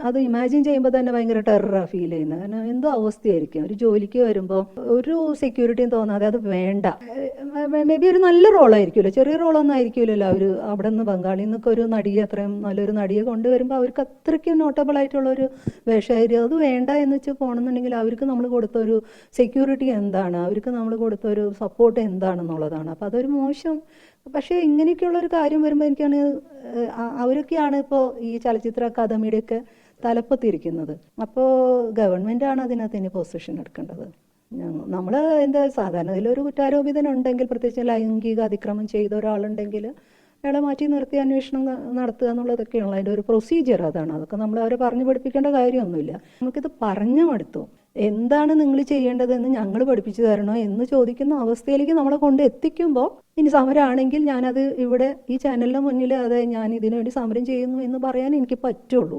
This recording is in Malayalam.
അത് ഇമാജിൻ ചെയ്യുമ്പോൾ തന്നെ ഭയങ്കര ടെററാണ് ഫീൽ ചെയ്യുന്നത്. കാരണം എന്തോ അവസ്ഥയായിരിക്കും ഒരു ജോലിക്ക് വരുമ്പോൾ ഒരു സെക്യൂരിറ്റിയും തോന്നാതെ അത് വേണ്ട. മേ ബി ഒരു നല്ല റോളായിരിക്കുമല്ലോ, ചെറിയ റോളൊന്നും ആയിരിക്കുമല്ലോ. അവർ അവിടെ നിന്ന് ബംഗാളിൽ നിന്നൊക്കെ ഒരു നടിയെ, അത്രയും നല്ലൊരു നടിയെ കൊണ്ടുവരുമ്പോൾ അവർക്ക് അത്രയ്ക്കും നോട്ടബിൾ ആയിട്ടുള്ളൊരു വേഷമായിരിക്കും. അത് വേണ്ട എന്ന് വെച്ച് പോകണമെന്നുണ്ടെങ്കിൽ അവർക്ക് നമ്മൾ കൊടുത്ത ഒരു സെക്യൂരിറ്റി എന്താണ്, അവർക്ക് നമ്മൾ കൊടുത്ത ഒരു സപ്പോർട്ട് എന്താണെന്നുള്ളതാണ്. അപ്പോൾ അതൊരു മോശം. പക്ഷേ ഇങ്ങനെയൊക്കെയുള്ളൊരു കാര്യം വരുമ്പോൾ എനിക്കാണ് അവരൊക്കെയാണ് ഇപ്പോൾ ഈ ചലച്ചിത്ര അക്കാദമിയുടെയൊക്കെ തലപ്പത്തിരിക്കുന്നത്. അപ്പോൾ ഗവൺമെൻറ്റാണ് അതിനകത്ത് ഇനി പൊസിഷൻ എടുക്കേണ്ടത്. നമ്മൾ എന്താ സാധാരണ ഇതിലൊരു കുറ്റാരോപിതനുണ്ടെങ്കിൽ, പ്രത്യേകിച്ച് ലൈംഗിക അതിക്രമം ചെയ്ത ഒരാളുണ്ടെങ്കിൽ അയാളെ മാറ്റി നിർത്തി അന്വേഷണം നടത്തുക എന്നുള്ളതൊക്കെയാണല്ലോ അതിൻ്റെ ഒരു പ്രൊസീജിയർ. അതാണ്. അതൊക്കെ നമ്മൾ അവരെ പറഞ്ഞു പഠിപ്പിക്കേണ്ട കാര്യമൊന്നുമില്ല. നമുക്കിത് പറഞ്ഞു മടുത്തു. എന്താണ് നിങ്ങൾ ചെയ്യേണ്ടതെന്ന് ഞങ്ങൾ പഠിപ്പിച്ചു തരണോ എന്ന് ചോദിക്കുന്ന അവസ്ഥയിലേക്ക് നമ്മളെ കൊണ്ട് എത്തിക്കുമ്പോൾ, ഇനി സമരമാണെങ്കിൽ ഞാനത് ഇവിടെ ഈ ചാനലിന് മുന്നിൽ ഞാൻ ഇതിനു വേണ്ടി സമരം ചെയ്യുന്നു എന്ന് പറയാൻ എനിക്ക് പറ്റുള്ളൂ.